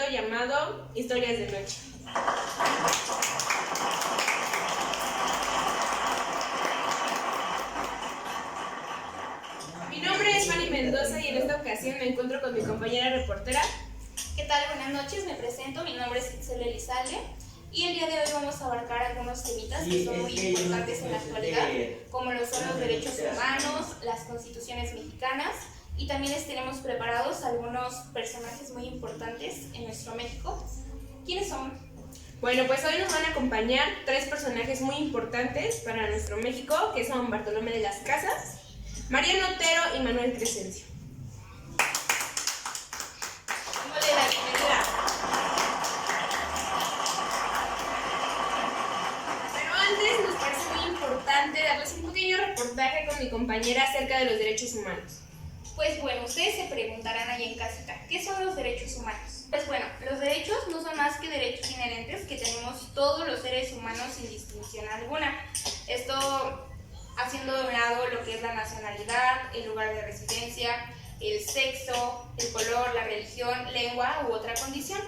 llamado Historias de Noche. Mi nombre es Fanny Mendoza y en esta ocasión me encuentro con mi compañera reportera. ¿Qué tal? Buenas noches, me presento, mi nombre es Itzel Elizalde y el día de hoy vamos a abarcar algunos temitas que son muy importantes en la actualidad, como lo son los derechos humanos, las constituciones mexicanas, y también les tenemos preparados algunos personajes muy importantes en nuestro México. ¿Quiénes son? Bueno, pues hoy nos van a acompañar tres personajes muy importantes para nuestro México, que son Bartolomé de las Casas, Mariano Otero y Manuel Crescencio. Démosle la bienvenida. Pero antes nos parece muy importante darles un pequeño reportaje con mi compañera acerca de los derechos humanos. Pues bueno, ustedes se preguntarán ahí en casita, ¿qué son los derechos humanos? Pues bueno, los derechos no son más que derechos inherentes que tenemos todos los seres humanos sin distinción alguna. Esto haciendo de un lado lo que es la nacionalidad, el lugar de residencia, el sexo, el color, la religión, lengua u otra condición.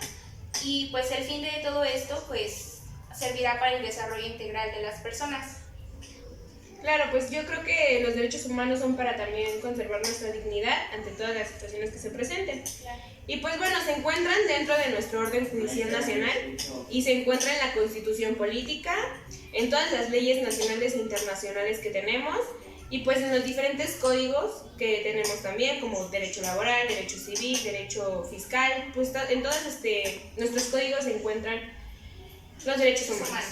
Y pues el fin de todo esto pues servirá para el desarrollo integral de las personas. Claro, pues yo creo que los derechos humanos son para también conservar nuestra dignidad ante todas las situaciones que se presenten. Claro. Y pues bueno, se encuentran dentro de nuestro orden judicial nacional y se encuentra en la Constitución política, en todas las leyes nacionales e internacionales que tenemos y pues en los diferentes códigos que tenemos también, como derecho laboral, derecho civil, derecho fiscal, pues en todos nuestros códigos se encuentran los derechos humanos.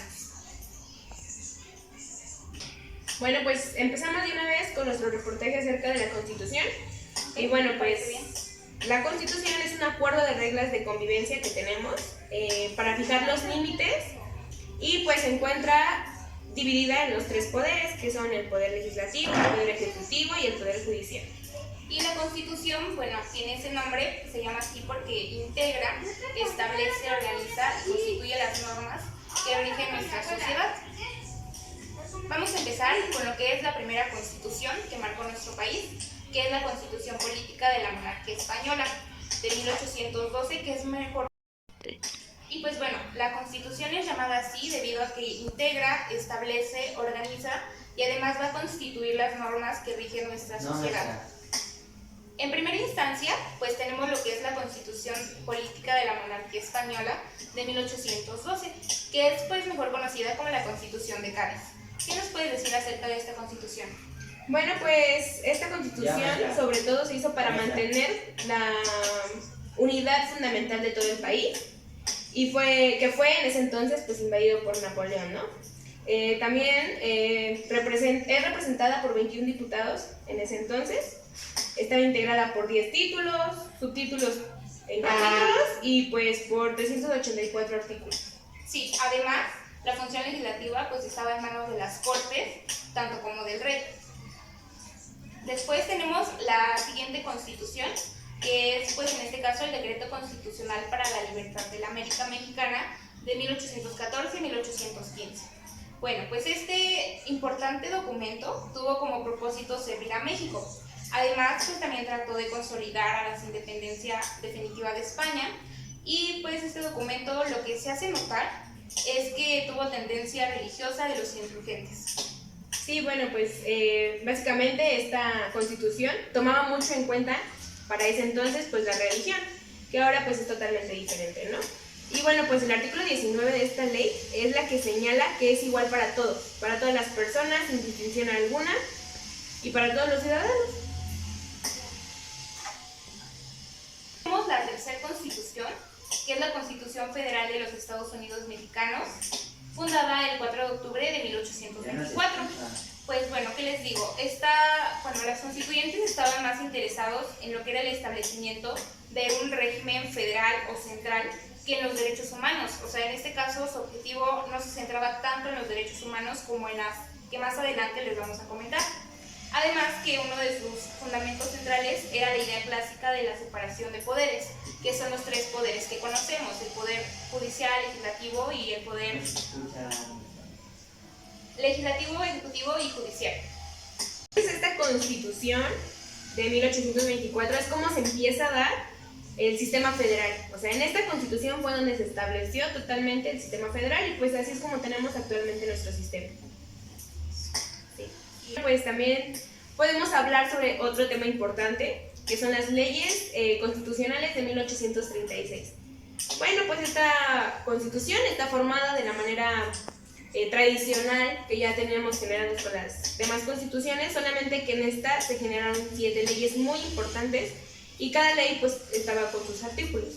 Bueno, pues empezamos de una vez con nuestro reportaje acerca de la Constitución. Y bueno, pues la Constitución es un acuerdo de reglas de convivencia que tenemos para fijar los límites y pues se encuentra dividida en los tres poderes, que son el poder legislativo, el poder ejecutivo y el poder judicial. Y la Constitución, bueno, tiene ese nombre, se llama así porque integra, establece, organiza y constituye las normas que rigen nuestra sociedad. Vamos a empezar con lo que es la primera constitución que marcó nuestro país, que es la Constitución Política de la Monarquía Española de 1812, que es mejor. Y pues bueno, la Constitución es llamada así debido a que integra, establece, organiza y además va a constituir las normas que rigen nuestra sociedad. En primera instancia, pues tenemos lo que es la Constitución Política de la Monarquía Española de 1812, que es pues mejor conocida como la Constitución de Cádiz. ¿Qué nos puedes decir acerca de esta Constitución? Bueno, pues esta Constitución sobre todo se hizo para mantener la unidad fundamental de todo el país y fue en ese entonces pues invadido por Napoleón, ¿no? También es representada por 21 diputados en ese entonces. Estaba integrada por 10 títulos, subtítulos en capítulos y pues por 384 artículos. Sí, además la función legislativa pues estaba en manos de las Cortes, tanto como del Rey. Después tenemos la siguiente Constitución, que es pues en este caso el Decreto Constitucional para la Libertad de la América Mexicana de 1814 y 1815. Bueno, pues este importante documento tuvo como propósito servir a México. Además, pues también trató de consolidar a la independencia definitiva de España y pues este documento lo que se hace notar es que tuvo tendencia religiosa de los insurgentes. Sí, bueno, pues básicamente esta Constitución tomaba mucho en cuenta para ese entonces pues la religión, que ahora pues es totalmente diferente, ¿no? Y bueno, pues el artículo 19 de esta ley es la que señala que es igual para todos, para todas las personas, sin distinción alguna, y para todos los ciudadanos. Tenemos la tercera Constitución, que es la Constitución Federal de los Estados Unidos Mexicanos, fundada el 4 de octubre de 1824. Pues bueno, ¿qué les digo? Los constituyentes estaban más interesados en lo que era el establecimiento de un régimen federal o central que en los derechos humanos. O sea, en este caso su objetivo no se centraba tanto en los derechos humanos como en las que más adelante les vamos a comentar. Además que uno de sus fundamentos centrales era la idea clásica de la separación de poderes, que son los tres poderes que conocemos, el poder judicial, legislativo y el poder legislativo, ejecutivo y judicial. Esta Constitución de 1824 es como se empieza a dar el sistema federal. O sea, en esta constitución fue donde se estableció totalmente el sistema federal y pues así es como tenemos actualmente nuestro sistema. Sí. Y pues también podemos hablar sobre otro tema importante, que son las leyes constitucionales de 1836. Bueno, pues esta constitución está formada de la manera tradicional que ya teníamos generados con las demás constituciones, solamente que en esta se generaron 7 leyes muy importantes y cada ley pues estaba con sus artículos.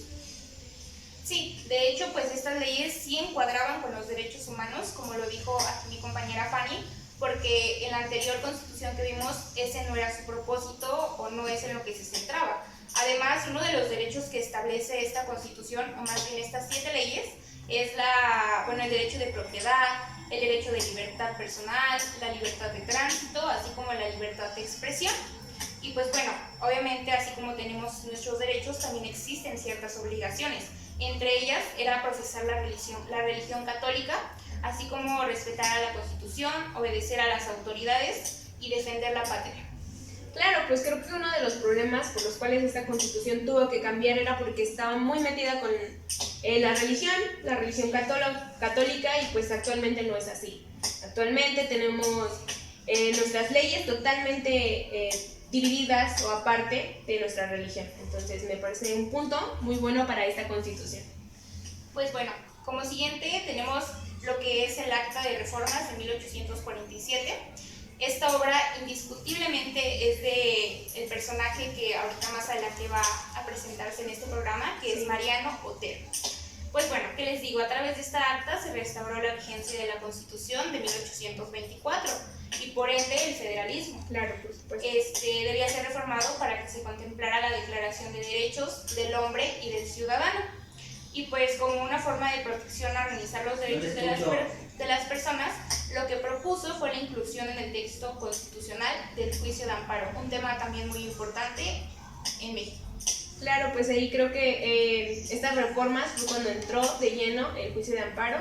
Sí, de hecho pues estas leyes sí encuadraban con los derechos humanos, como lo dijo aquí mi compañera Fanny, porque en la anterior constitución que vimos ese no era su propósito o no es en lo que se centraba. Además, uno de los derechos que establece esta constitución, o más bien estas 7 leyes, es el derecho de propiedad, el derecho de libertad personal, la libertad de tránsito, así como la libertad de expresión. Y pues bueno, obviamente así como tenemos nuestros derechos, también existen ciertas obligaciones. Entre ellas era profesar la religión católica, así como respetar a la Constitución, obedecer a las autoridades y defender la patria. Claro, pues creo que uno de los problemas por los cuales esta constitución tuvo que cambiar era porque estaba muy metida con la religión católica y pues actualmente no es así. Actualmente tenemos nuestras leyes totalmente divididas o aparte de nuestra religión. Entonces me parece un punto muy bueno para esta constitución. Pues bueno, como siguiente tenemos lo que es el Acta de Reformas de 1847. Esta obra indiscutiblemente es de el personaje que ahorita más adelante va a presentarse en este programa, que es Mariano Otero. Pues bueno, ¿qué les digo? A través de esta acta se restauró la vigencia de la Constitución de 1824 y por ende el federalismo. Claro, por supuesto. Debía ser reformado para que se contemplara la Declaración de Derechos del Hombre y del Ciudadano. Y pues como una forma de protección a organizar los derechos de las personas, lo que propuso fue la inclusión en el texto constitucional del juicio de amparo, un tema también muy importante en México. Claro, pues ahí creo que estas reformas fue cuando entró de lleno el juicio de amparo,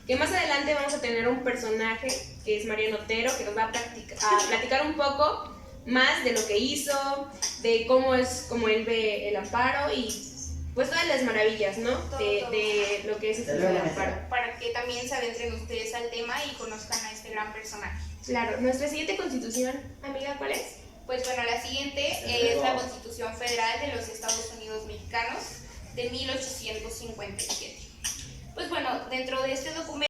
que más adelante vamos a tener un personaje que es Mariano Otero, que nos va a platicar un poco más de lo que hizo, de cómo él ve el amparo y pues todas las maravillas, ¿no? De lo que es el juicio de amparo. Para que también se adentren ustedes al tema y conozcan a este gran personaje. Claro, nuestra siguiente constitución, amiga, ¿cuál es? Pues bueno, la siguiente es la Constitución Federal de los Estados Unidos Mexicanos de 1857. Pues bueno, dentro de este documento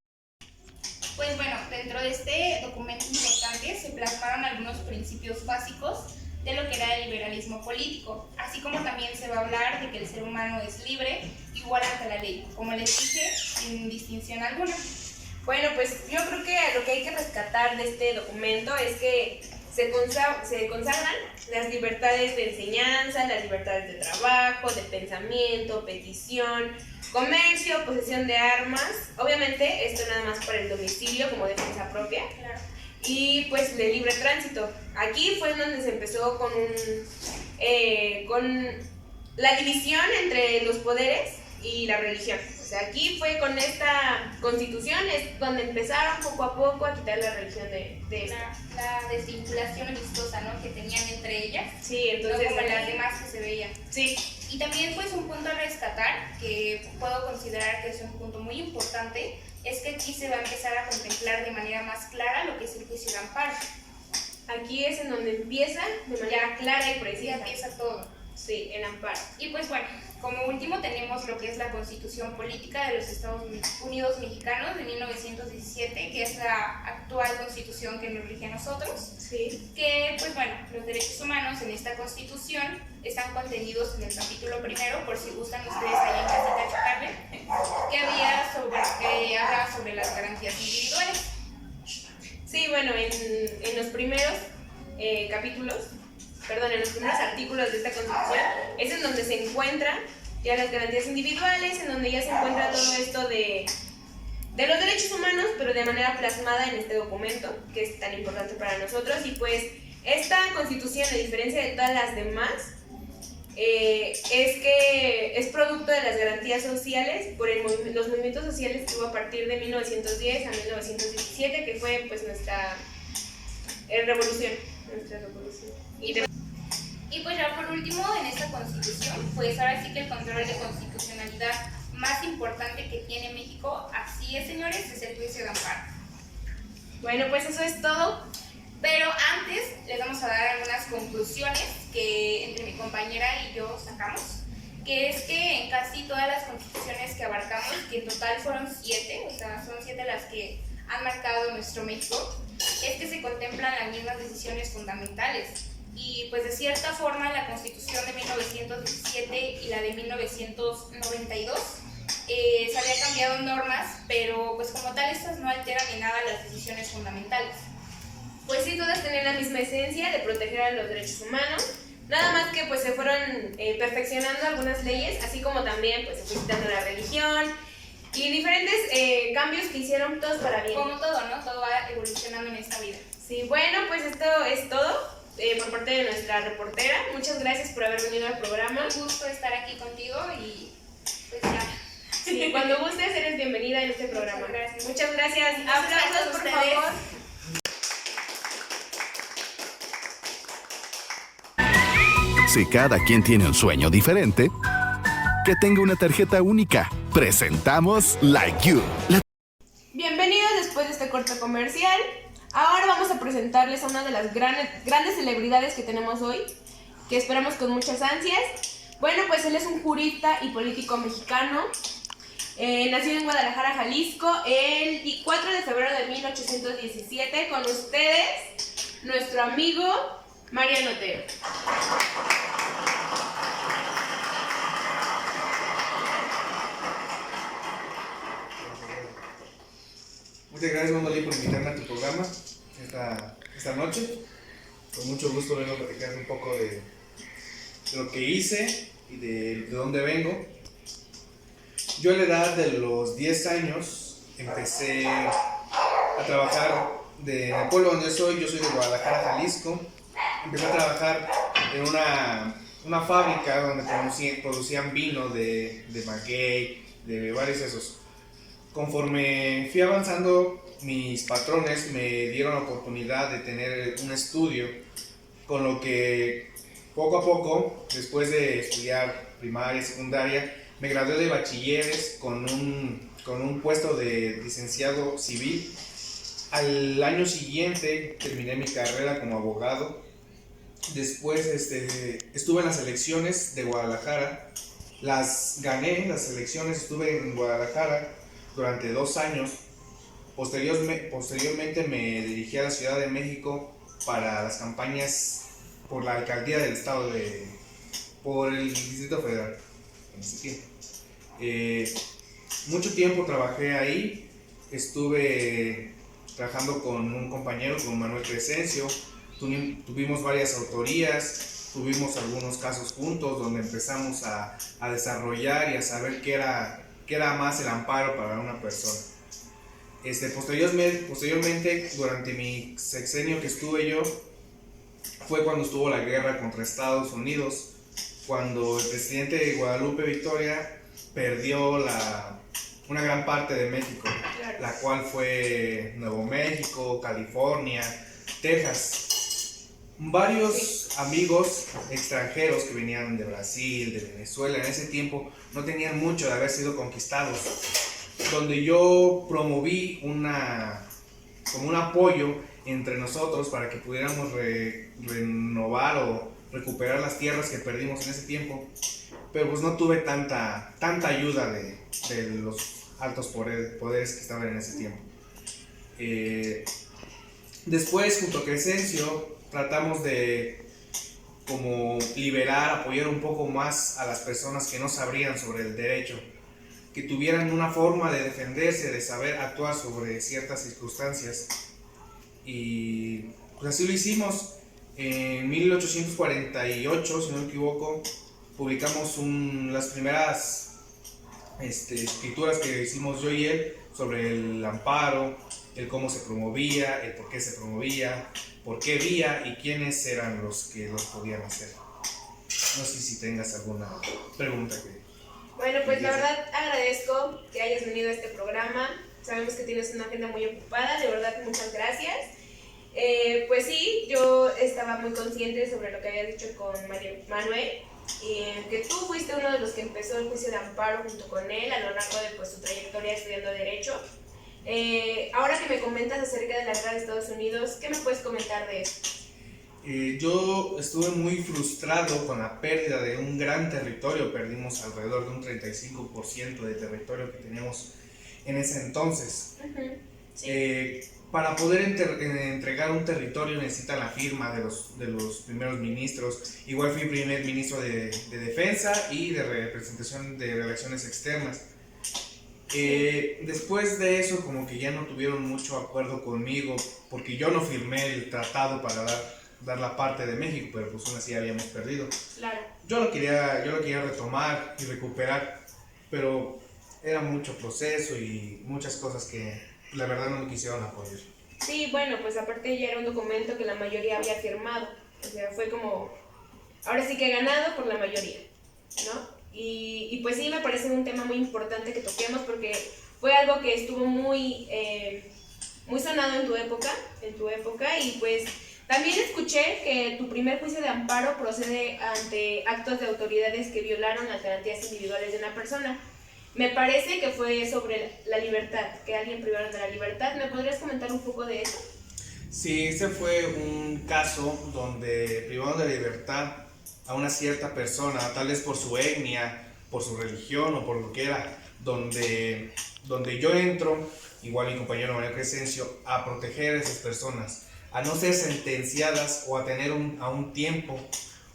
importante se plasmaron algunos principios básicos de lo que era el liberalismo político, así como también se va a hablar de que el ser humano es libre, igual ante la ley, como les dije, sin distinción alguna. Bueno, pues yo creo que lo que hay que rescatar de este documento es que se consagran las libertades de enseñanza, las libertades de trabajo, de pensamiento, petición, comercio, posesión de armas, obviamente esto nada más para el domicilio como defensa propia. Claro. Y pues de libre tránsito. Aquí fue donde se empezó con la división entre los poderes y la religión. O sea, aquí fue con esta constitución es donde empezaron poco a poco a quitar la religión de esto. La desvinculación amistosa, ¿no?, que tenían entre ellas. Sí, entonces no como las demás que se veían. Sí. Y también pues un punto a rescatar, que puedo considerar que es un punto muy importante, es que aquí se va a empezar a contemplar de manera más clara lo que es el juicio de amparo. Aquí es en donde empieza de manera clara y precisa. Ya empieza todo. Sí, el amparo. Y pues bueno, como último tenemos lo que es la Constitución Política de los Estados Unidos Mexicanos de 1917, que es la actual constitución que nos rige a nosotros. Sí. Que pues bueno, los derechos humanos en esta constitución están contenidos en el capítulo primero, por si gustan ustedes ahí en casita checarle, que habla sobre las garantías individuales. Sí, bueno, en los primeros en los primeros artículos de esta constitución es en donde se encuentran ya las garantías individuales, en donde ya se encuentra todo esto de los derechos humanos, pero de manera plasmada en este documento, que es tan importante para nosotros. Y pues esta constitución, a diferencia de todas las demás, es que es producto de las garantías sociales por los movimientos sociales que hubo a partir de 1910 a 1917, que fue pues nuestra revolución. Y pues ya por último, en esta constitución, pues ahora sí que el control de constitucionalidad más importante que tiene México, así es, señores, es el juicio de amparo. Bueno, pues eso es todo. Pero antes les vamos a dar algunas conclusiones que entre mi compañera y yo sacamos, que es que en casi todas las constituciones que abarcamos, que en total fueron 7, o sea, son 7 las que han marcado nuestro México, es que se contemplan las mismas decisiones fundamentales. Y pues de cierta forma la Constitución de 1917 y la de 1992 se había cambiado normas, pero pues como tal estas no alteran en nada las decisiones fundamentales. Pues sí, todas tenían la misma esencia de proteger a los derechos humanos, nada más que pues se fueron perfeccionando algunas leyes, así como también pues se fue quitando la religión y diferentes cambios que hicieron todos para bien. Como todo, ¿no? Todo va evolucionando en esta vida. Sí, bueno, pues esto es todo por parte de nuestra reportera. Muchas gracias por haber venido al programa. Un gusto estar aquí contigo y pues ya. Sí, cuando gustes eres bienvenida en este programa. Muchas gracias. Aplausos, por favor. Si cada quien tiene un sueño diferente, que tenga una tarjeta única. Presentamos Like You. Bienvenidos después de este corte comercial. Ahora vamos a presentarles a una de las grandes celebridades que tenemos hoy, que esperamos con muchas ansias. Bueno, pues él es un jurista y político mexicano. Nacido en Guadalajara, Jalisco, el 4 de febrero de 1817. Con ustedes, nuestro amigo Mariano Otero. Muchas gracias, Mondolí, por invitarme a tu programa esta noche. Con mucho gusto vengo a platicar un poco de lo que hice y de dónde vengo. Yo a la edad de los 10 años empecé a trabajar en el pueblo donde soy. Yo soy de Guadalajara, Jalisco. Empecé a trabajar en una fábrica donde producían vino de maguey, de varios esos. Conforme fui avanzando, mis patrones me dieron la oportunidad de tener un estudio, con lo que poco a poco, después de estudiar primaria y secundaria, me gradué de bachilleres con un puesto de licenciado civil. Al año siguiente terminé mi carrera como abogado. Después estuve en las elecciones de Guadalajara, las gané, las elecciones, estuve en Guadalajara durante 2 años. Posteriormente me dirigí a la Ciudad de México para las campañas por la alcaldía del estado por el Distrito Federal. En ese tiempo. Mucho tiempo trabajé ahí, estuve trabajando con un compañero, con Manuel Crescencio, tuvimos varias autorías, tuvimos algunos casos juntos donde empezamos a desarrollar y a saber qué era más el amparo para una persona. Posteriormente, durante mi sexenio que estuve yo, fue cuando estuvo la guerra contra Estados Unidos, cuando el presidente Guadalupe Victoria perdió una gran parte de México, claro, la cual fue Nuevo México, California, Texas. Varios amigos extranjeros que venían de Brasil, de Venezuela, en ese tiempo no tenían mucho de haber sido conquistados, donde yo promoví como un apoyo entre nosotros para que pudiéramos renovar o recuperar las tierras que perdimos en ese tiempo, pero pues no tuve tanta ayuda de los altos poderes que estaban en ese tiempo. Después, junto a Crescencio, tratamos de como liberar, apoyar un poco más a las personas que no sabrían sobre el derecho, que tuvieran una forma de defenderse, de saber actuar sobre ciertas circunstancias. Y pues así lo hicimos. En 1848, si no me equivoco, publicamos las primeras escrituras que hicimos yo y él sobre el amparo, el cómo se promovía, el por qué se promovía, por qué vía y quiénes eran los que los podían hacer. No sé si tengas alguna pregunta que... Bueno, pues la verdad agradezco que hayas venido a este programa. Sabemos que tienes una agenda muy ocupada, de verdad muchas gracias. Pues sí, yo estaba muy consciente sobre lo que había dicho con Manuel, que tú fuiste uno de los que empezó el juicio de amparo junto con él a lo largo de pues, su trayectoria estudiando Derecho. Ahora que me comentas acerca de la guerra de Estados Unidos, ¿qué me puedes comentar de eso? Yo estuve muy frustrado con la pérdida de un gran territorio. Perdimos alrededor de un 35% de territorio que teníamos en ese entonces. Sí. Para poder entregar un territorio necesita la firma de los primeros ministros. Igual fui primer ministro de Defensa y de representación de Relaciones Externas. Después de eso como que ya no tuvieron mucho acuerdo conmigo porque yo no firmé el tratado para dar la parte de México, pero pues aún así habíamos perdido. Claro. Yo lo quería retomar y recuperar, pero era mucho proceso y muchas cosas que la verdad no me quisieron apoyar. Sí, bueno, pues aparte ya era un documento que la mayoría había firmado, o sea, fue como, ahora sí que ganado por la mayoría, ¿no? Y pues sí, me parece un tema muy importante que toquemos porque fue algo que estuvo muy sonado en tu época y pues también escuché que tu primer juicio de amparo procede ante actos de autoridades que violaron las garantías individuales de una persona. Me parece que fue sobre la libertad, que alguien privaron de la libertad. ¿Me podrías comentar un poco de eso? Sí, ese fue un caso donde privaron de libertad a una cierta persona, tal vez por su etnia, por su religión o por lo que era, donde yo entro, igual mi compañero Manuel Crescencio, a proteger a esas personas, a no ser sentenciadas o a tener a un tiempo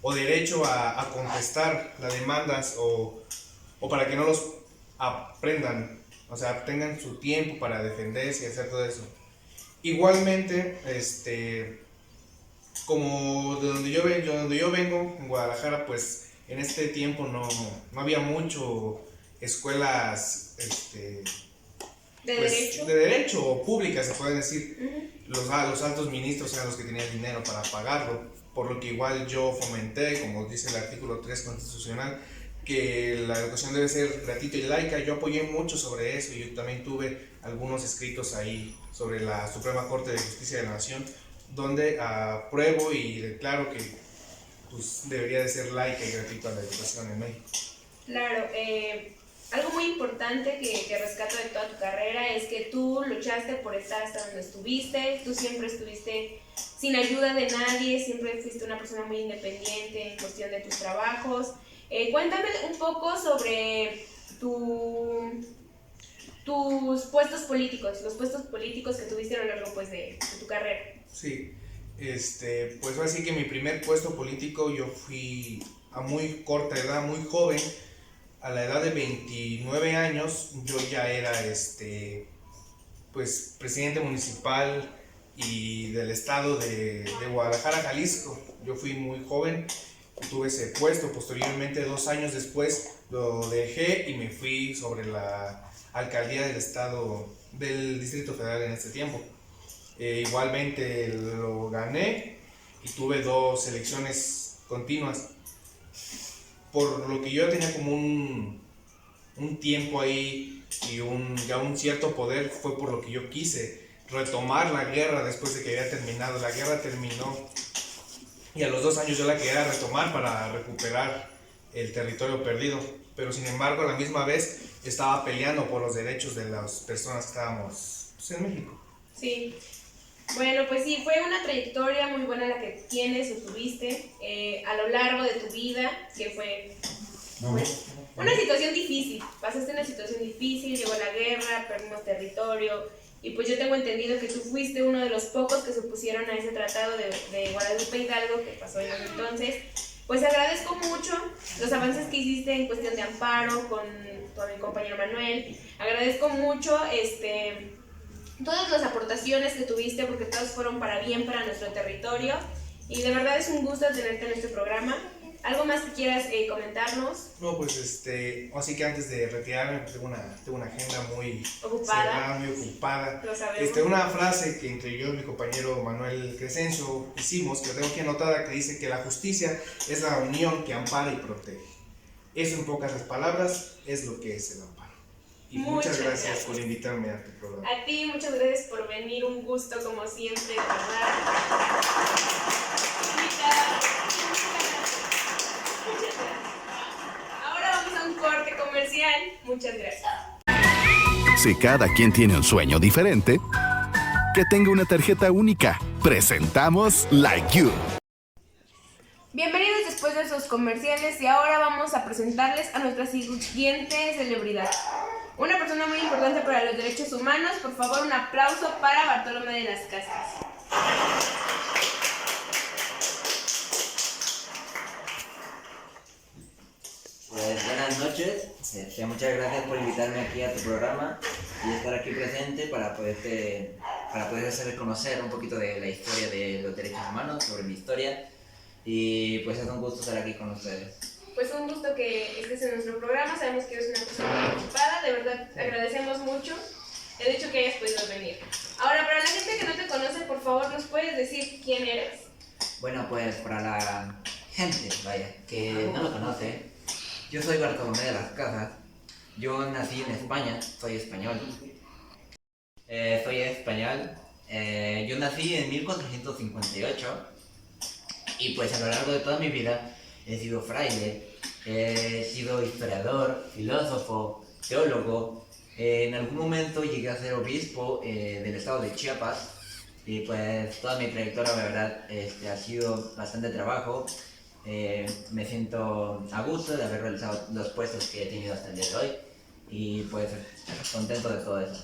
o derecho a contestar las demandas o para que no los aprendan, o sea, tengan su tiempo para defenderse y hacer todo eso. Igualmente, como de donde yo vengo, en Guadalajara, pues en este tiempo no había mucho escuelas ¿De derecho o públicas, se puede decir. Uh-huh. Los altos ministros eran los que tenían dinero para pagarlo, por lo que igual yo fomenté, como dice el artículo 3 constitucional, que la educación debe ser gratuita y laica. Yo apoyé mucho sobre eso y yo también tuve algunos escritos ahí sobre la Suprema Corte de Justicia de la Nación, donde apruebo y declaro que pues, debería de ser laica y gratuita la educación en México. Claro, algo muy importante que rescato de toda tu carrera es que tú luchaste por estar hasta donde estuviste, tú siempre estuviste sin ayuda de nadie, siempre fuiste una persona muy independiente en cuestión de tus trabajos. Cuéntame un poco sobre tus puestos políticos, los puestos políticos que tuviste a lo largo pues, de tu carrera. Sí, pues voy a decir que mi primer puesto político yo fui a muy corta edad, muy joven. A la edad de 29 años yo ya era pues presidente municipal y del estado de Guadalajara, Jalisco. Yo fui muy joven, tuve ese puesto. Posteriormente, 2 años después, lo dejé y me fui sobre la alcaldía del estado, del Distrito Federal en ese tiempo. Igualmente lo gané y tuve 2 elecciones continuas. Por lo que yo tenía como un tiempo ahí y ya un cierto poder, fue por lo que yo quise retomar la guerra después de que había terminado. La guerra terminó y a los 2 años yo la quería retomar para recuperar el territorio perdido, pero sin embargo a la misma vez estaba peleando por los derechos de las personas que estábamos pues, en México. Sí, bueno, pues sí, fue una trayectoria muy buena la que tienes o tuviste a lo largo de tu vida, que fue pues, una situación difícil. Pasaste una situación difícil, llegó la guerra, perdimos territorio, y pues yo tengo entendido que tú fuiste uno de los pocos que se opusieron a ese tratado de Guadalupe Hidalgo que pasó en ese entonces. Pues agradezco mucho los avances que hiciste en cuestión de amparo con mi compañero Manuel. Agradezco mucho todas las aportaciones que tuviste, porque todas fueron para bien para nuestro territorio, y de verdad es un gusto tenerte en este programa. ¿Algo más que quieras comentarnos? No, pues así que antes de retirarme tengo una agenda muy ocupada, cerrada, muy ocupada. Lo sabemos. Una frase que entre yo y mi compañero Manuel Crescencio hicimos, que tengo aquí anotada, que dice que la justicia es la unión que ampara y protege. Eso en pocas palabras es lo que es el amparo. Y muchas gracias. gracias por invitarme a tu programa. A ti, muchas gracias por venir, un gusto como siempre, ¿verdad? Muchas gracias. Ahora vamos a un corte comercial. Muchas gracias. Si cada quien tiene un sueño diferente, que tenga una tarjeta única. Presentamos Like You. Bienvenidos después de esos comerciales y ahora vamos a presentarles a nuestra siguiente celebridad. Una persona muy importante para los derechos humanos. Por favor, un aplauso para Bartolomé de las Casas. Pues buenas noches, muchas gracias por invitarme aquí a tu programa y estar aquí presente para poder hacer conocer un poquito de la historia de los derechos humanos, sobre mi historia, y pues es un gusto estar aquí con ustedes. Pues un gusto que estés en nuestro programa, sabemos que eres una persona muy ocupada, de verdad agradecemos mucho el hecho que hayas podido venir. Ahora, para la gente que no te conoce, por favor, ¿nos puedes decir quién eres? Bueno, pues para la gente, que no lo conoce, yo soy Bartolomé de las Casas. Yo nací en España, soy español. Yo nací en 1458 y pues a lo largo de toda mi vida he sido fraile, he sido historiador, filósofo, teólogo. En algún momento llegué a ser obispo del estado de Chiapas y pues toda mi trayectoria, la verdad, ha sido bastante trabajo. Me siento a gusto de haber realizado los puestos que he tenido hasta el día de hoy y pues contento de todo eso.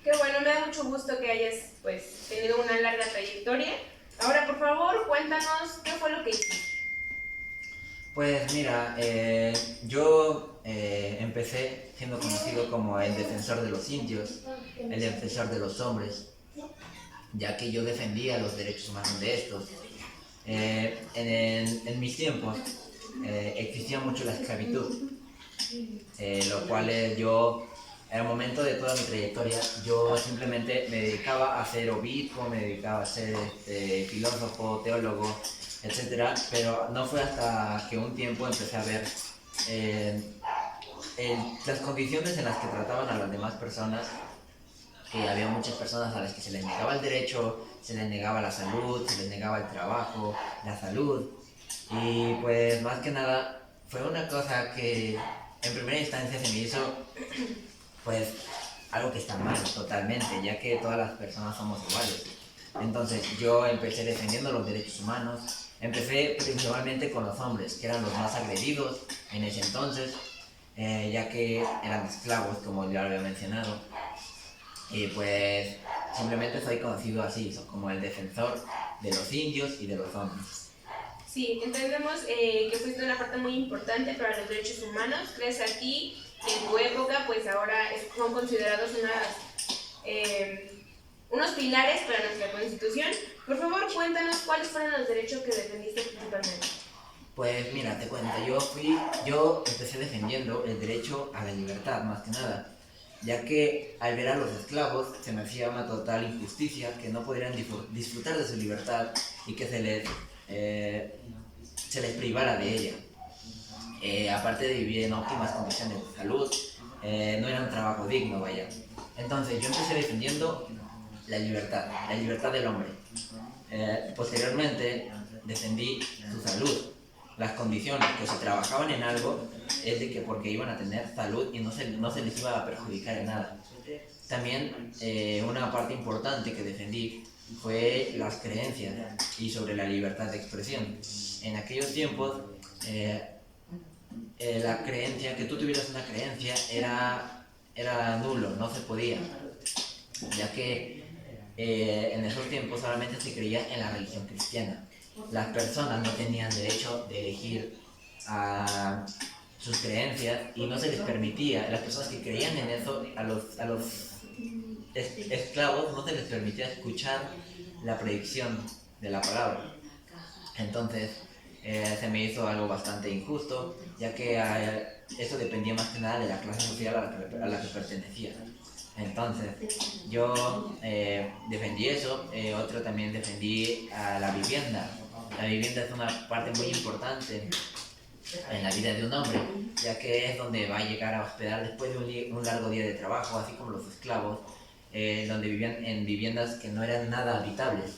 Qué bueno, me da mucho gusto que hayas pues tenido una larga trayectoria. Ahora, por favor, cuéntanos qué fue lo que hiciste. Pues mira, yo empecé siendo conocido como el defensor de los indios, el defensor de los hombres, ya que yo defendía los derechos humanos de estos. En mis tiempos existía mucho la esclavitud, lo cual yo, en el momento de toda mi trayectoria, yo simplemente me dedicaba a ser obispo, me dedicaba a ser filósofo, teólogo, etcétera, pero no fue hasta que un tiempo empecé a ver las condiciones en las que trataban a las demás personas, que había muchas personas a las que se les negaba el derecho, se les negaba la salud, se les negaba el trabajo, la salud, y pues más que nada fue una cosa que en primera instancia se me hizo pues algo que está mal totalmente, ya que todas las personas somos iguales. Entonces yo empecé defendiendo los derechos humanos, empecé principalmente con los hombres, que eran los más agredidos en ese entonces, ya que eran esclavos, como ya lo había mencionado. Y pues simplemente soy conocido así, como el defensor de los indios y de los hombres. Sí, entendemos que fuiste una parte muy importante para los derechos humanos. Crees aquí que en tu época, pues ahora son considerados unos pilares para nuestra Constitución. Por favor, cuéntanos cuáles fueron los derechos que defendiste principalmente. Pues mira, te cuento, yo empecé defendiendo el derecho a la libertad, más que nada, ya que al ver a los esclavos se me hacía una total injusticia que no pudieran disfrutar de su libertad y que se les privara de ella. Aparte de vivir en óptimas condiciones de salud, no era un trabajo digno, vaya. Entonces yo empecé defendiendo la libertad del hombre. Posteriormente defendí su salud, las condiciones, que si trabajaban en algo es de que porque iban a tener salud y no se les iba a perjudicar en nada. También una parte importante que defendí fue las creencias y sobre la libertad de expresión. En aquellos tiempos la creencia, que tú tuvieras una creencia era nulo, no se podía, ya que en esos tiempos solamente se creía en la religión cristiana. Las personas no tenían derecho de elegir a sus creencias y no se les permitía, las personas que creían en eso, a los esclavos no se les permitía escuchar la predicción de la palabra. Entonces se me hizo algo bastante injusto, ya que eso dependía más que nada de la clase social a la que pertenecía. Entonces yo defendí eso. Otro también defendí a la vivienda. La vivienda es una parte muy importante en la vida de un hombre, ya que es donde va a llegar a hospedar después de un largo día de trabajo, así como los esclavos, donde vivían en viviendas que no eran nada habitables,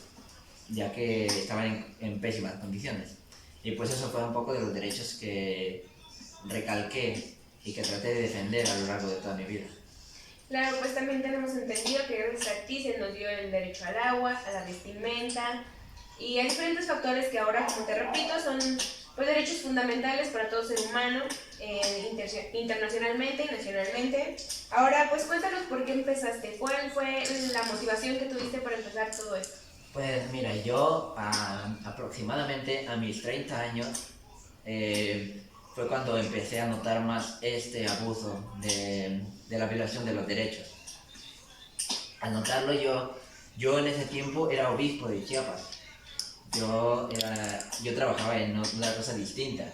ya que estaban en pésimas condiciones. Y pues eso fue un poco de los derechos que recalqué y que traté de defender a lo largo de toda mi vida. Claro, pues también tenemos entendido que gracias a ti se nos dio el derecho al agua, a la vestimenta y a diferentes factores que ahora, como te repito, son pues derechos fundamentales para todo ser humano, internacionalmente y nacionalmente. Ahora, pues cuéntanos por qué empezaste, cuál fue la motivación que tuviste para empezar todo esto. Pues mira, yo aproximadamente a mis 30 años fue cuando empecé a notar más este abuso de la violación de los derechos. Al notarlo yo en ese tiempo era obispo de Chiapas. Yo trabajaba en una cosa distinta.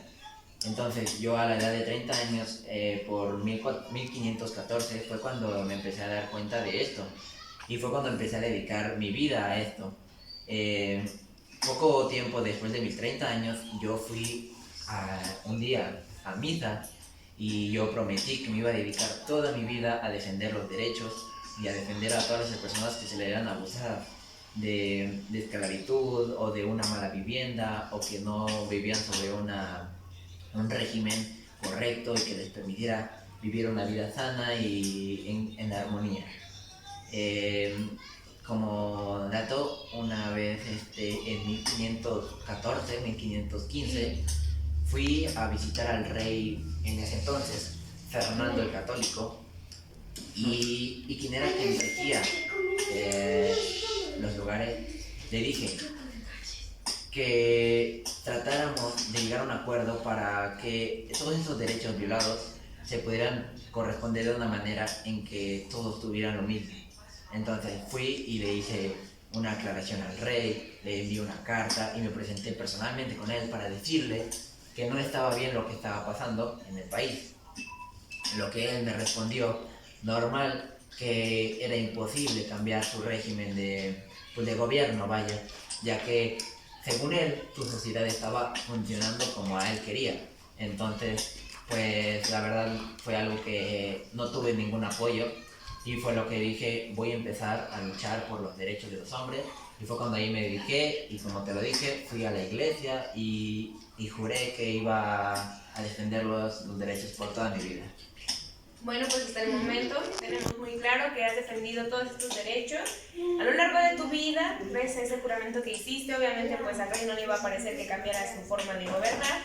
Entonces yo a la edad de 30 años, por 1514, fue cuando me empecé a dar cuenta de esto. Y fue cuando empecé a dedicar mi vida a esto. Poco tiempo después de mis 30 años, yo fui un día a misa y yo prometí que me iba a dedicar toda mi vida a defender los derechos y a defender a todas las personas que se le eran abusadas de esclavitud o de una mala vivienda o que no vivían sobre un régimen correcto y que les permitiera vivir una vida sana y en armonía. Como dato, una vez en 1514, 1515, fui a visitar al rey en ese entonces, Fernando el Católico, y quien era quien regía los lugares. Le dije que tratáramos de llegar a un acuerdo para que todos esos derechos violados se pudieran corresponder de una manera en que todos tuvieran lo mismo. Entonces fui y le hice una aclaración al rey, le envié una carta y me presenté personalmente con él para decirle que no estaba bien lo que estaba pasando en el país. Lo que él me respondió, normal, que era imposible cambiar su régimen de gobierno, vaya, ya que según él su sociedad estaba funcionando como a él quería. Entonces, pues la verdad fue algo que no tuve ningún apoyo. Y fue lo que dije, voy a empezar a luchar por los derechos de los hombres. Y fue cuando ahí me dediqué, y como te lo dije, fui a la iglesia y juré que iba a defender los derechos por toda mi vida. Bueno, pues hasta el momento tenemos muy claro que has defendido todos estos derechos a lo largo de tu vida, ves ese juramento que hiciste, obviamente pues al rey no le iba a parecer que cambiara su forma de gobernar.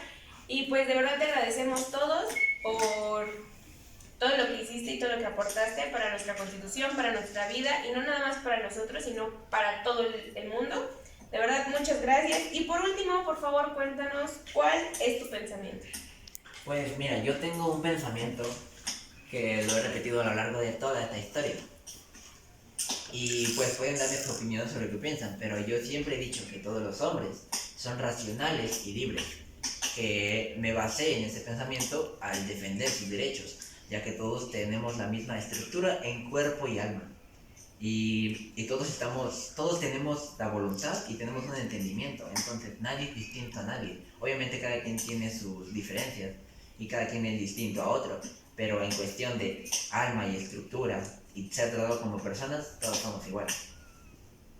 Y pues de verdad te agradecemos todos por todo lo que hiciste y todo lo que aportaste para nuestra Constitución, para nuestra vida, y no nada más para nosotros, sino para todo el mundo. De verdad, muchas gracias. Y por último, por favor, cuéntanos cuál es tu pensamiento. Pues mira, yo tengo un pensamiento que lo he repetido a lo largo de toda esta historia. Y pues pueden darme su opinión sobre lo que piensan, pero yo siempre he dicho que todos los hombres son racionales y libres, que me basé en ese pensamiento al defender sus derechos, ya que todos tenemos la misma estructura en cuerpo y alma. Y todos tenemos la voluntad y tenemos un entendimiento, entonces nadie es distinto a nadie. Obviamente cada quien tiene sus diferencias y cada quien es distinto a otro, pero en cuestión de alma y estructura y ser tratados como personas, todos somos iguales.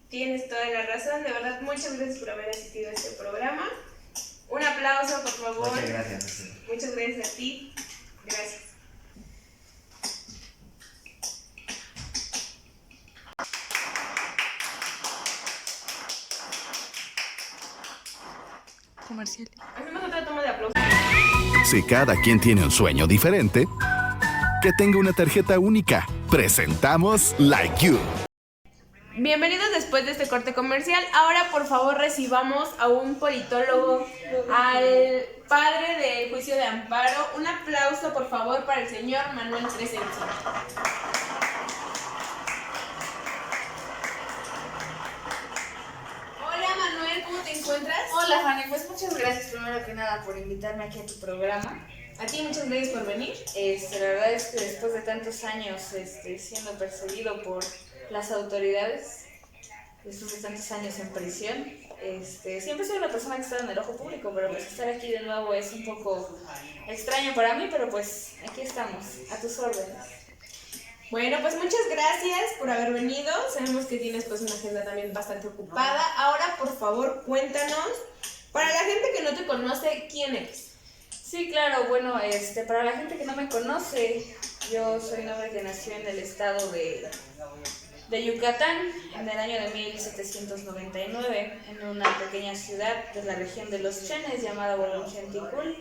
Tienes toda la razón, de verdad, muchas gracias por haber asistido a este programa. Un aplauso, por favor. Muchas gracias. Muchas gracias a ti. Gracias. Comercial. Hacemos otra toma de aplausos. Si cada quien tiene un sueño diferente, que tenga una tarjeta única. Presentamos Like You. Bienvenidos después de este corte comercial. Ahora, por favor, recibamos a un politólogo, al padre del juicio de amparo. Un aplauso, por favor, para el señor Manuel Crescencio. Hola, Manuel, ¿cómo te encuentras? Hola, Fanny, pues muchas gracias primero que nada por invitarme aquí a tu programa. A ti muchas gracias por venir. La verdad es que después de tantos años siendo perseguido por las autoridades, después de tantos años en prisión, Siempre soy una persona que está en el ojo público, pero pues estar aquí de nuevo es un poco extraño para mí, pero pues aquí estamos, a tus órdenes. Bueno, pues muchas gracias por haber venido. Sabemos que tienes pues una agenda también bastante ocupada. Ahora, por favor, cuéntanos, para la gente que no te conoce, ¿quién eres? Sí, claro, bueno, para la gente que no me conoce, yo soy un hombre que nació en el estado de Yucatán en el año de 1799, en una pequeña ciudad de la región de los Chenes llamada Bolonchen-Ticul,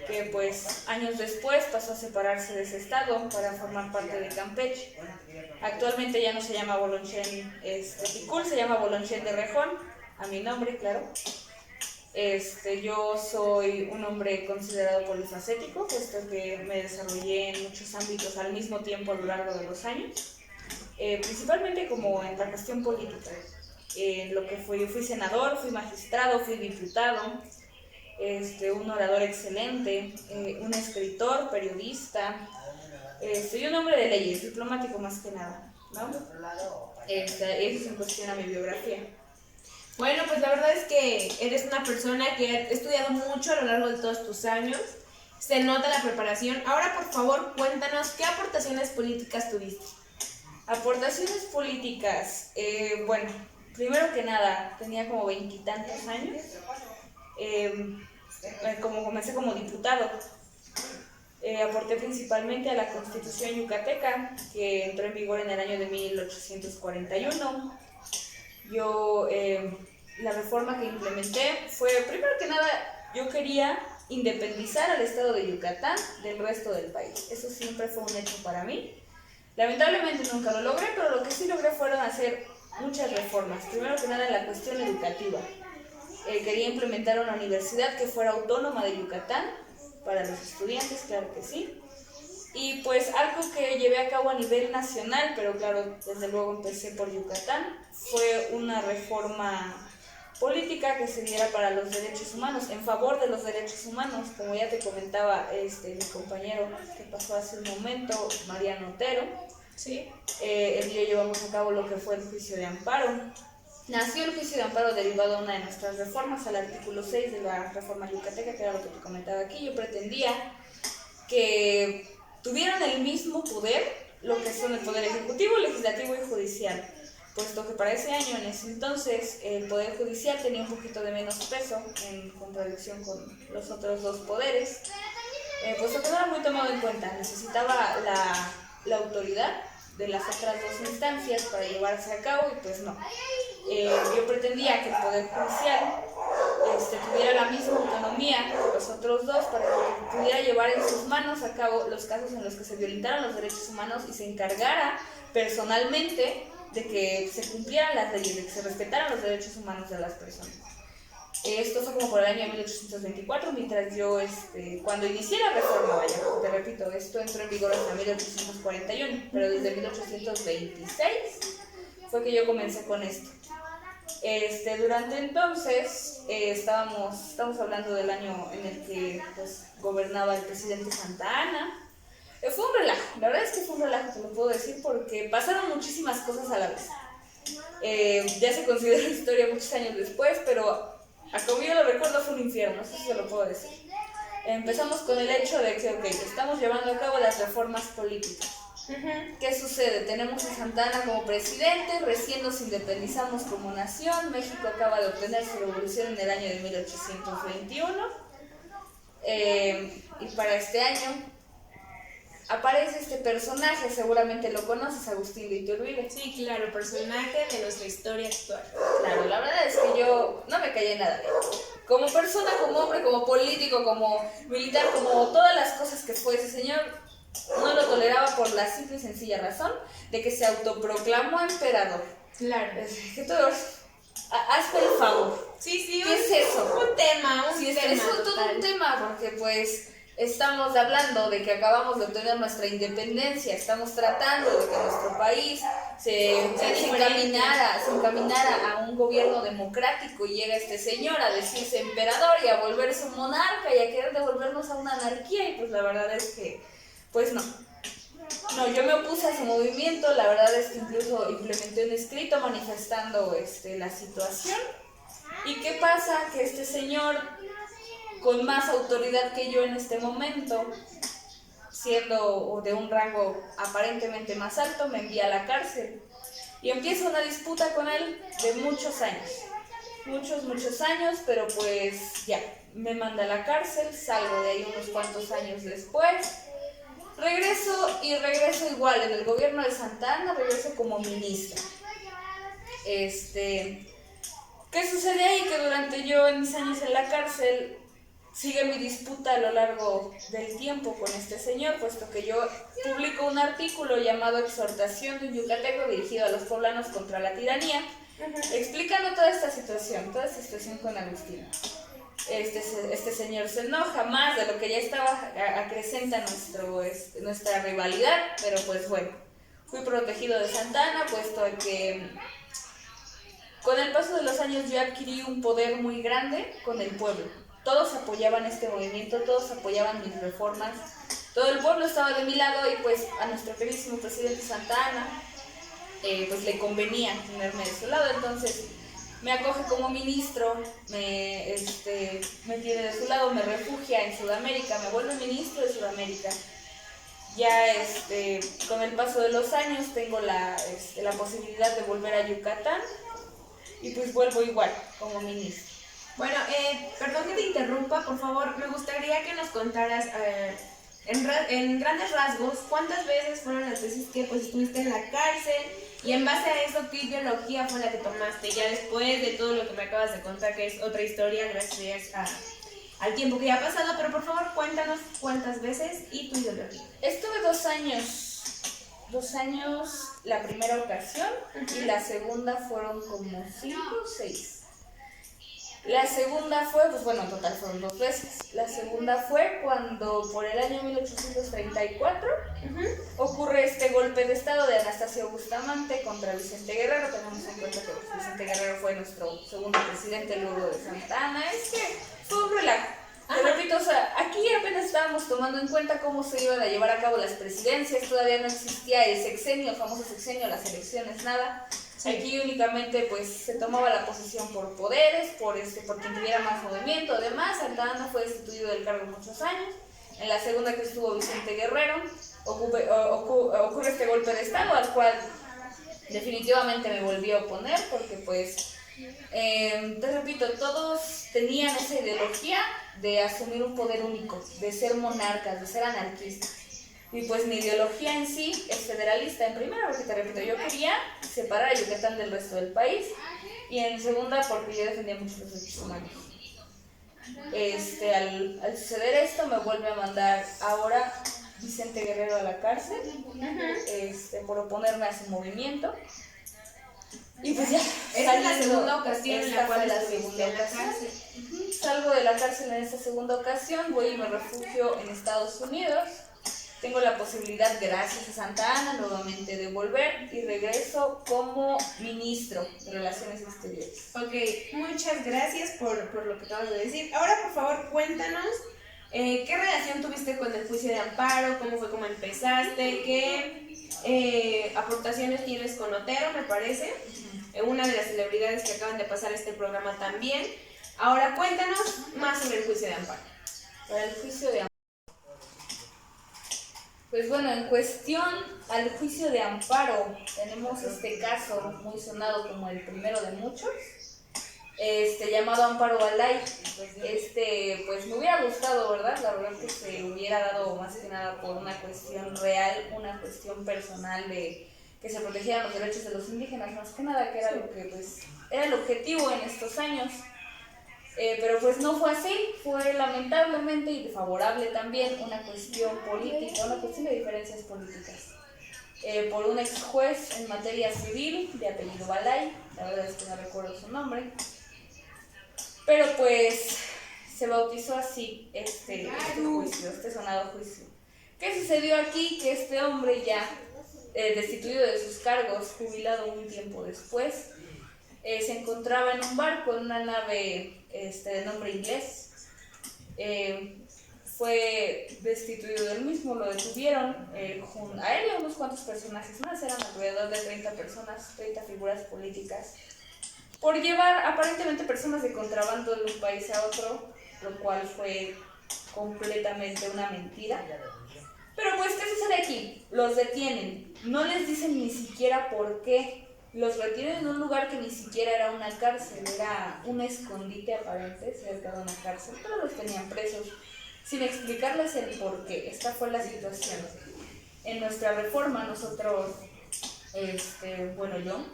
que pues años después pasó a separarse de ese estado para formar parte de Campeche. Actualmente ya no se llama Bolonchen-Ticul, se llama Bolonchen de Rejón, a mi nombre, claro. Yo soy un hombre considerado polifacético, puesto que me desarrollé en muchos ámbitos al mismo tiempo a lo largo de los años, principalmente como en la cuestión política. Lo que fui senador, fui magistrado, fui diputado, un orador excelente, un escritor, periodista, soy un hombre de leyes, diplomático más que nada, ¿no? Eso es en cuestión a mi biografía. Bueno, pues la verdad es que eres una persona que ha estudiado mucho a lo largo de todos tus años. Se nota la preparación. Ahora, por favor, cuéntanos, ¿qué aportaciones políticas tuviste? Aportaciones políticas. Bueno, primero que nada, tenía como 20 y tantos años. Como comencé como diputado. Aporté principalmente a la Constitución yucateca, que entró en vigor en el año de 1841. La reforma que implementé fue, primero que nada, yo quería independizar al estado de Yucatán del resto del país. Eso siempre fue un hecho para mí. Lamentablemente nunca lo logré, pero lo que sí logré fueron hacer muchas reformas. Primero que nada en la cuestión educativa. Quería implementar una universidad que fuera autónoma de Yucatán para los estudiantes, claro que sí. Y pues algo que llevé a cabo a nivel nacional, pero claro, desde luego empecé por Yucatán, fue una reforma política que se diera para los derechos humanos, en favor de los derechos humanos, como ya te comentaba mi compañero que pasó hace un momento, Mariano Otero. Sí. Él y yo llevamos a cabo lo que fue el juicio de amparo. Nació el juicio de amparo derivado de una de nuestras reformas, al artículo 6 de la reforma yucateca, que era lo que te comentaba aquí. Yo pretendía que tuvieran el mismo poder, lo que son el poder ejecutivo, legislativo y judicial, puesto que para ese año, en ese entonces, el poder judicial tenía un poquito de menos peso, en contradicción con los otros dos poderes, puesto que no era muy tomado en cuenta. Necesitaba la autoridad de las otras dos instancias para llevarse a cabo, y pues no. Yo pretendía que el poder judicial tuviera la misma autonomía que los otros dos, para que pudiera llevar en sus manos a cabo los casos en los que se violentaran los derechos humanos y se encargara personalmente de que se cumplieran las leyes, de que se respetaran los derechos humanos de las personas. Esto fue como por el año 1824, mientras yo, cuando inicié la reforma, vaya, te repito, esto entró en vigor hasta 1841, pero desde 1826 fue que yo comencé con esto. Durante entonces, estamos hablando del año en el que pues, gobernaba el presidente Santa Anna. Fue un relajo, la verdad es que fue un relajo, te lo puedo decir, porque pasaron muchísimas cosas a la vez. Ya se considera historia muchos años después, pero a como yo lo recuerdo fue un infierno, eso se lo puedo decir. Empezamos con el hecho de que, estamos llevando a cabo las reformas políticas. ¿Qué sucede? Tenemos a Santa Anna como presidente, recién nos independizamos como nación, México acaba de obtener su revolución en el año de 1821, y para este año aparece este personaje, seguramente lo conoces, Agustín de Iturbide. Sí, claro, personaje de nuestra historia actual. Claro, la verdad es que yo no me callé nada bien. Como persona, como hombre, como político, como militar, como todas las cosas que fue ese señor, no lo toleraba por la simple y sencilla razón de que se autoproclamó emperador. Claro. Que todos, hazme el favor. Sí, ¿Qué es eso? Un tema, Es todo un tema, porque pues estamos hablando de que acabamos de obtener nuestra independencia, estamos tratando de que nuestro país se encaminara a un gobierno democrático, y llega este señor a decirse emperador y a volverse un monarca y a querer devolvernos a una anarquía, y pues la verdad es que, pues no, yo me opuse a su movimiento. La verdad es que incluso implementé un escrito manifestando la situación. ¿Y qué pasa? Que este señor, con más autoridad que yo en este momento, siendo de un rango aparentemente más alto, me envía a la cárcel. Y empieza una disputa con él de muchos años. Muchos años, pero pues ya, me manda a la cárcel, salgo de ahí unos cuantos años después. Regreso igual, en el gobierno de Santa Anna, regreso como ministra. ¿Qué sucede ahí? Que durante yo en mis años en la cárcel sigue mi disputa a lo largo del tiempo con este señor, puesto que yo publico un artículo llamado Exhortación de un yucateco dirigido a los poblanos contra la tiranía, explicando toda esta situación con Agustín. Este señor se enoja más de lo que ya estaba, acrecenta nuestra rivalidad, pero pues bueno, fui protegido de Santa Anna, puesto que con el paso de los años yo adquirí un poder muy grande con el pueblo. Todos apoyaban este movimiento, todos apoyaban mis reformas, todo el pueblo estaba de mi lado y pues a nuestro queridísimo presidente Santa Anna pues le convenía tenerme de su lado, entonces me acoge como ministro, me tiene de su lado, me refugia en Sudamérica, me vuelve ministro de Sudamérica. Ya con el paso de los años tengo la posibilidad de volver a Yucatán y pues vuelvo igual como ministro. Bueno, perdón que te interrumpa, por favor, me gustaría que nos contaras en grandes rasgos cuántas veces fueron las veces que pues estuviste en la cárcel y en base a eso qué ideología fue la que tomaste ya después de todo lo que me acabas de contar, que es otra historia gracias al tiempo que ya ha pasado, pero por favor cuéntanos cuántas veces y tu ideología. Estuve 2 años la primera ocasión y la segunda fueron como 5 o 6. La segunda fue, pues bueno, en total fueron 2 veces. La segunda fue cuando por el año 1834 ocurre este golpe de estado de Anastasio Bustamante contra Vicente Guerrero. Tenemos en cuenta que Vicente Guerrero fue nuestro segundo presidente luego de Santa Anna. Fue un relajo. Te repito, o sea, aquí apenas estábamos tomando en cuenta cómo se iban a llevar a cabo las presidencias, todavía no existía el sexenio, el famoso sexenio, las elecciones, nada. Sí. Aquí únicamente pues se tomaba la posesión por poderes, por quien tuviera más movimiento. Además, Santa Anna fue destituido del cargo muchos años. En la segunda que estuvo Vicente Guerrero, ocurre este golpe de estado al cual definitivamente me volví a oponer porque pues, te repito, todos tenían esa ideología de asumir un poder único, de ser monarcas, de ser anarquistas. Y pues mi ideología en sí es federalista, en primera porque te repito, yo quería separar a Yucatán del resto del país, y en segunda porque yo defendía mucho los derechos humanos. Al suceder esto me vuelve a mandar ahora Vicente Guerrero a la cárcel por oponerme a su movimiento. Y pues ya, esta es la segunda ocasión en la cual estuviste en la cárcel. Salgo de la cárcel en esta segunda ocasión, voy y me refugio en Estados Unidos. Tengo la posibilidad, gracias a Santa Anna, nuevamente de volver y regreso como ministro de Relaciones Exteriores. Ok, muchas gracias por lo que acabas de decir. Ahora, por favor, cuéntanos qué relación tuviste con el juicio de amparo, cómo fue como empezaste, qué aportaciones tienes con Otero, me parece, una de las celebridades que acaban de pasar este programa también. Ahora, cuéntanos más sobre el juicio de amparo. Para el juicio de amparo. Pues bueno, en cuestión al juicio de amparo, tenemos este caso muy sonado como el primero de muchos, llamado Amparo Balay. Pues me hubiera gustado, ¿verdad? La verdad que se hubiera dado más que nada por una cuestión real, una cuestión personal de que se protegieran los derechos de los indígenas, más que nada, que era lo que pues era el objetivo en estos años. Pero pues no fue así, fue lamentablemente y favorable también una cuestión política, una cuestión de diferencias políticas. Por un ex juez en materia civil de apellido Balay, la verdad es que no recuerdo su nombre, pero pues se bautizó así este juicio, este sonado juicio. ¿Qué sucedió aquí? Que este hombre ya destituido de sus cargos, jubilado un tiempo después, se encontraba en un barco, en una nave de nombre inglés. Fue destituido del mismo, lo detuvieron, a él y a unos cuantos personajes más, eran alrededor de 30 personas, 30 figuras políticas. por llevar aparentemente personas de contrabando de un país a otro, lo cual fue completamente una mentira. Pero pues, ¿qué sucede aquí? Los detienen, no les dicen ni siquiera por qué, los retienen en un lugar que ni siquiera era una cárcel, era un escondite aparente cerca de una cárcel, pero los tenían presos sin explicarles el por qué. Esta fue la situación. En nuestra reforma nosotros, yo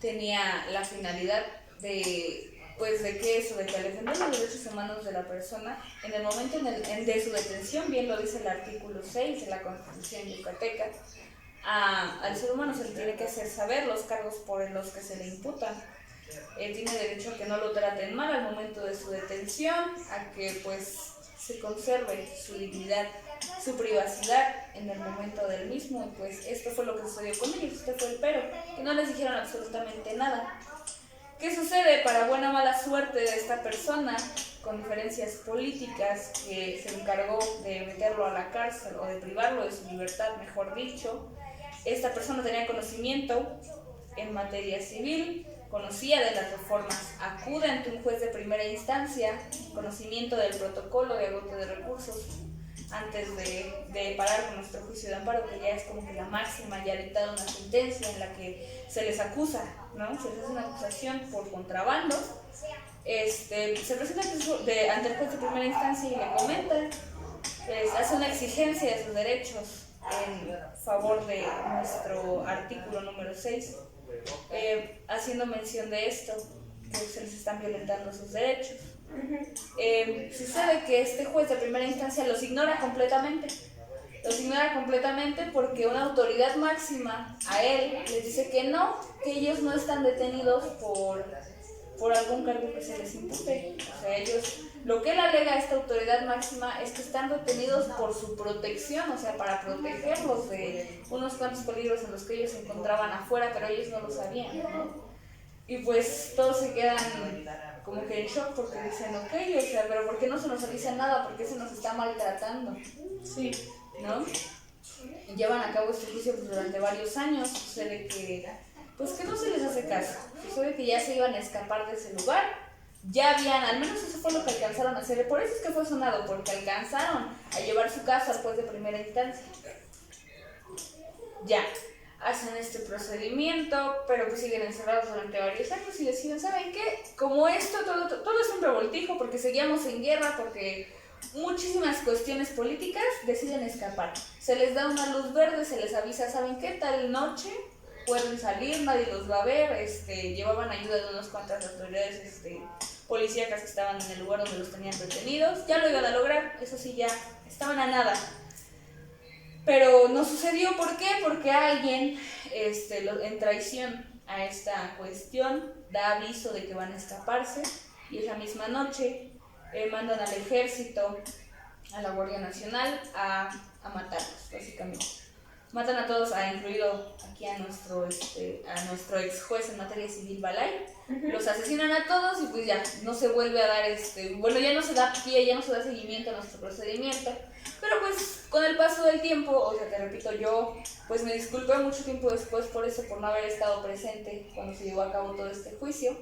tenía la finalidad de que eso, de que al defender los derechos humanos de la persona, en el momento de su detención, bien lo dice el artículo 6 de la Constitución yucateca, al ser humano se le tiene que hacer saber los cargos por los que se le imputan. Él tiene derecho a que no lo traten mal al momento de su detención, a que pues se conserve su dignidad, su privacidad en el momento del mismo, y pues esto fue lo que sucedió con ellos, este fue el pero, que no les dijeron absolutamente nada. ¿Qué sucede? Para buena o mala suerte de esta persona, con diferencias políticas, que se encargó de meterlo a la cárcel o de privarlo de su libertad, mejor dicho, esta persona tenía conocimiento en materia civil, conocía de las reformas, acude ante un juez de primera instancia, conocimiento del protocolo de agote de recursos, antes de parar con nuestro juicio de amparo, que ya es como que la máxima, ya dictada una sentencia en la que se les acusa, ¿no? Se les hace una acusación por contrabando. Se presenta ante el juez de primera instancia y le comenta, les hace una exigencia de sus derechos en favor de nuestro artículo número 6, haciendo mención de esto, que se les están violentando sus derechos. Sucede que este juez de primera instancia los ignora completamente. Los ignora completamente porque una autoridad máxima a él les dice que no, que ellos no están detenidos por algún cargo que se les impute. O sea, lo que él alega a esta autoridad máxima es que están detenidos por su protección, o sea, para protegerlos de unos cuantos peligros en los que ellos se encontraban afuera, pero ellos no lo sabían, ¿no? Y pues todos se quedan como que en shock porque dicen, ok, o sea, pero ¿por qué no se nos avisa nada? ¿Por qué se nos está maltratando? Sí. ¿No? Llevan a cabo este juicio pues, durante varios años. Sucede que no se les hace caso. Sucede que ya se iban a escapar de ese lugar. Ya habían, al menos eso fue lo que alcanzaron a hacer. Por eso es que fue sonado, porque alcanzaron a llevar su caso al juez de primera instancia. Ya, hacen este procedimiento, pero pues siguen encerrados durante varios años y deciden, ¿saben qué? Como esto, todo es un revoltijo, porque seguíamos en guerra, porque muchísimas cuestiones políticas, deciden escapar. Se les da una luz verde, se les avisa, ¿saben qué? Tal noche pueden salir, nadie los va a ver. Llevaban ayuda de unas cuantas autoridades policíacas que estaban en el lugar donde los tenían detenidos. Ya lo iban a lograr, eso sí, ya estaban a nada. Pero no sucedió, ¿por qué? Porque alguien, en traición a esta cuestión, da aviso de que van a escaparse, y esa misma noche mandan al ejército, a la Guardia Nacional, a matarlos, básicamente. Matan a todos, incluido aquí a nuestro ex juez en materia civil, Balay. Los asesinan a todos y pues ya no se vuelve a dar, ya no se da pie, ya no se da seguimiento a nuestro procedimiento. Pero pues con el paso del tiempo, o sea, te repito, yo pues me disculpé mucho tiempo después por eso, por no haber estado presente cuando se llevó a cabo todo este juicio.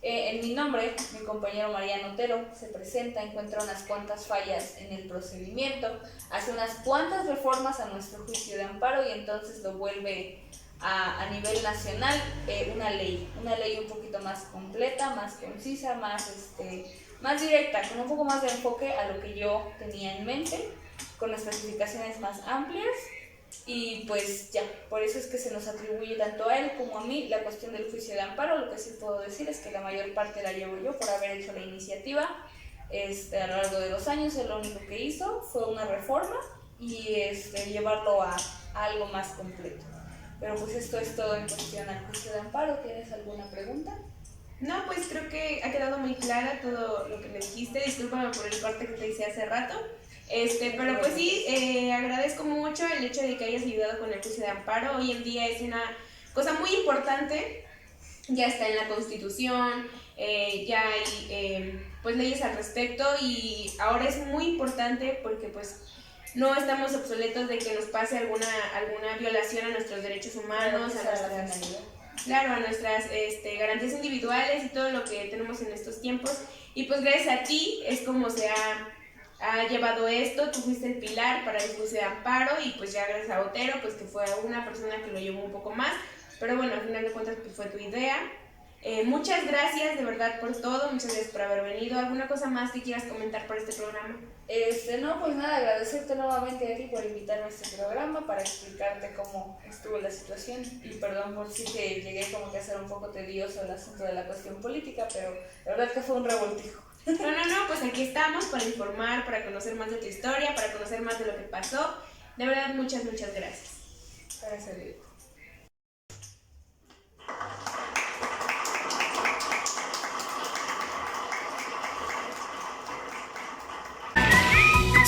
En mi nombre, mi compañero Mariano Otero se presenta, encuentra unas cuantas fallas en el procedimiento, hace unas cuantas reformas a nuestro juicio de amparo y entonces lo vuelve a nivel nacional una ley un poquito más completa, más concisa, más directa, con un poco más de enfoque a lo que yo tenía en mente, con especificaciones más amplias. Y pues ya, por eso es que se nos atribuye tanto a él como a mí la cuestión del juicio de amparo. Lo que sí puedo decir es que la mayor parte la llevo yo por haber hecho la iniciativa. A lo largo de los años él lo único que hizo fue una reforma y llevarlo a algo más completo. Pero pues esto es todo en cuestión al juicio de amparo. ¿Tienes alguna pregunta? No, pues creo que ha quedado muy clara todo lo que me dijiste. Discúlpame por el corte que te hice hace rato. Pero pues sí, agradezco mucho el hecho de que hayas ayudado con el juicio de amparo. Hoy en día es una cosa muy importante, ya está en la Constitución, ya hay pues leyes al respecto y ahora es muy importante porque pues no estamos obsoletos de que nos pase alguna violación a nuestros derechos humanos, claro, a nuestras garantías individuales y todo lo que tenemos en estos tiempos. Y pues gracias a ti es como se ha llevado esto. Tú fuiste el pilar para el juicio de amparo y pues ya gracias a Otero, pues que fue una persona que lo llevó un poco más. Pero bueno, al final de cuentas pues fue tu idea. Muchas gracias de verdad por todo, muchas gracias por haber venido. ¿Alguna cosa más que quieras comentar por este programa? No, pues nada, agradecerte nuevamente a ti por invitarme a este programa para explicarte cómo estuvo la situación y perdón por si que llegué como que a ser un poco tedioso el asunto de la cuestión política, pero la verdad que fue un revoltijo. No, pues aquí estamos para informar, para conocer más de tu historia, para conocer más de lo que pasó. De verdad, muchas gracias. Para servir.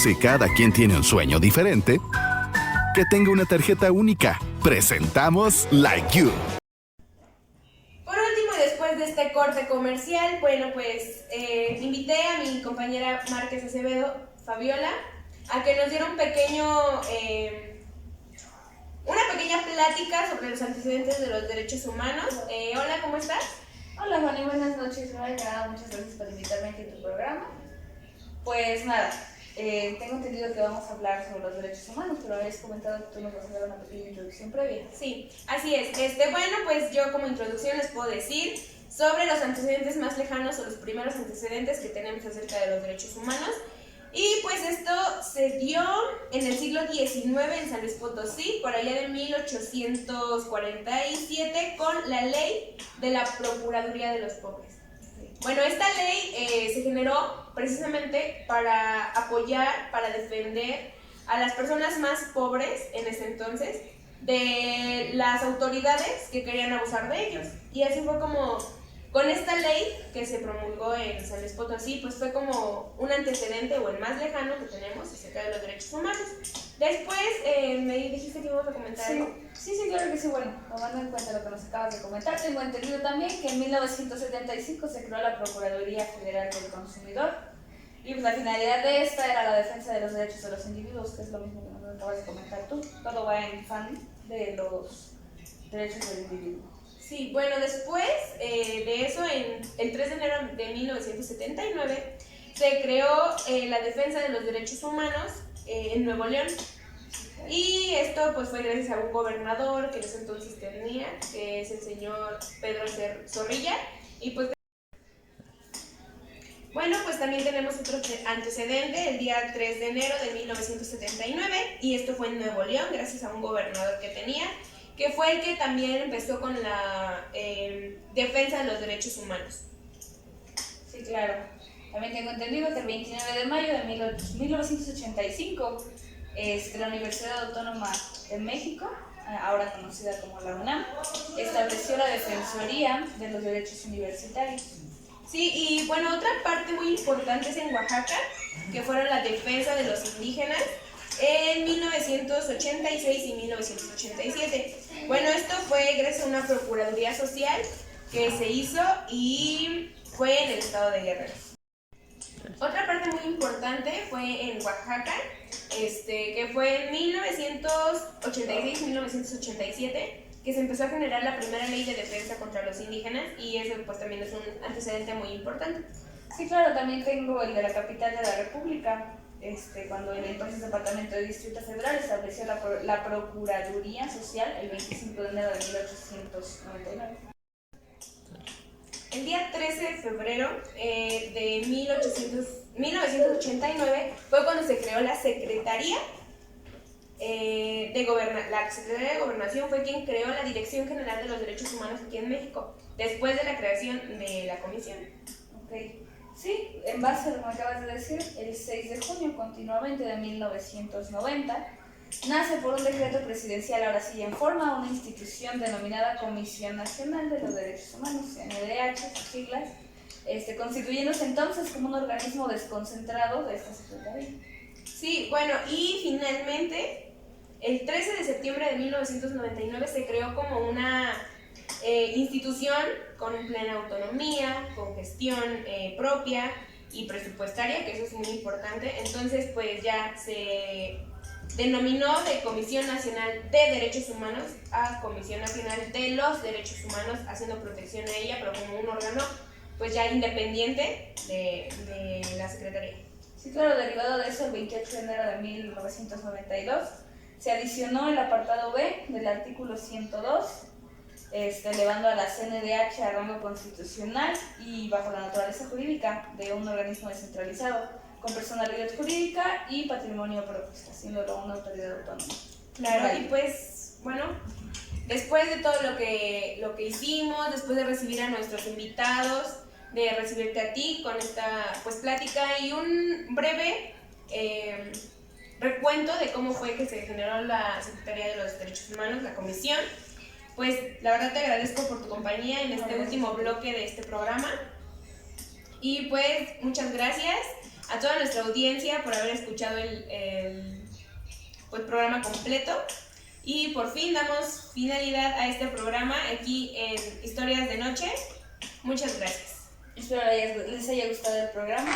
Si cada quien tiene un sueño diferente, que tenga una tarjeta única. Presentamos Like You. Por último, después de este corte comercial, bueno, pues invité a mi compañera Márquez Acevedo, Fabiola, a que nos diera una pequeña plática sobre los antecedentes de los derechos humanos. Hola, ¿cómo estás? Hola Fanny, buenas noches. Primero que nada, muchas gracias por invitarme aquí a tu programa. Pues nada, tengo entendido que vamos a hablar sobre los derechos humanos, pero habías comentado que tú nos vas a dar una pequeña introducción previa. Sí, así es. Bueno, pues yo como introducción les puedo decir sobre los antecedentes más lejanos o los primeros antecedentes que tenemos acerca de los derechos humanos. Y pues esto se dio en el siglo XIX en San Luis Potosí, por allá de 1847, con la ley de la Procuraduría de los Pobres. Bueno, esta ley se generó precisamente para apoyar, para defender a las personas más pobres en ese entonces de las autoridades que querían abusar de ellos. Y así fue como, con esta ley que se promulgó en San Luis Potosí, pues fue como un antecedente o el más lejano que tenemos acerca de los derechos humanos. Después me dijiste que íbamos a comentar algo. Sí, claro que sí. Bueno, tomando en cuenta lo que nos acabas de comentar, tengo entendido también que en 1975 se creó la Procuraduría Federal del Consumidor y pues la finalidad de esta era la defensa de los derechos de los individuos, que es lo mismo que nos acabas de comentar tú. Todo va en fan de los derechos del individuo. Sí, bueno, después de eso, el 3 de enero de 1979, se creó la defensa de los derechos humanos en Nuevo León. Y esto pues fue gracias a un gobernador que en ese entonces tenía, que es el señor Pedro Zorrilla. Y pues bueno, pues también tenemos otro antecedente, el día 3 de enero de 1979, y esto fue en Nuevo León, gracias a un gobernador que tenía, que fue el que también empezó con la defensa de los derechos humanos. Sí, claro. También tengo entendido que el 29 de mayo de 1985, la Universidad Autónoma de México, ahora conocida como la UNAM, estableció la Defensoría de los Derechos Universitarios. Sí, y bueno, otra parte muy importante es en Oaxaca, que fueron la defensa de los indígenas en 1986 y 1987. Bueno, esto fue gracias a una procuraduría social que se hizo y fue en el estado de Guerrero. Otra parte muy importante fue en Oaxaca, que fue en 1986-1987, que se empezó a generar la primera ley de defensa contra los indígenas, y eso pues también es un antecedente muy importante. Sí, claro, también tengo el de la capital de la República, cuando el entonces Departamento de Distrito Federal estableció la Procuraduría Social el 25 de enero de 1899. El día 13 de febrero de 1989 fue cuando se creó la Secretaría la Secretaría de Gobernación. Fue quien creó la Dirección General de los Derechos Humanos aquí en México, después de la creación de la comisión. Ok. Sí, en base a lo que me acabas de decir, el 6 de junio continuamente de 1990, nace por un decreto presidencial, ahora sí en forma, una institución denominada Comisión Nacional de los Derechos Humanos, CNDH, sus siglas, constituyéndose entonces como un organismo desconcentrado de esta Secretaría. Sí, bueno, y finalmente, el 13 de septiembre de 1999 se creó como una institución con plena autonomía, con gestión propia y presupuestaria, que eso es muy importante. Entonces, pues ya se denominó de Comisión Nacional de Derechos Humanos a Comisión Nacional de los Derechos Humanos, haciendo protección a ella, pero como un órgano pues ya independiente de la Secretaría. Sí, claro, derivado de eso, el 28 de enero de 1992 se adicionó el apartado B del artículo 102, elevando a la CNDH a rango constitucional y bajo la naturaleza jurídica de un organismo descentralizado, con personalidad jurídica y patrimonio propio, haciéndolo una autoridad autónoma. Claro, y pues, bueno, después de todo lo que hicimos, después de recibir a nuestros invitados, de recibirte a ti con esta pues plática y un breve recuento de cómo fue que se generó la Secretaría de los Derechos Humanos, la comisión, pues la verdad te agradezco por tu compañía en este último bloque de este programa y pues muchas gracias a toda nuestra audiencia por haber escuchado el programa completo. Y por fin damos finalidad a este programa aquí en Historias de Noche. Muchas gracias. Espero les haya gustado el programa.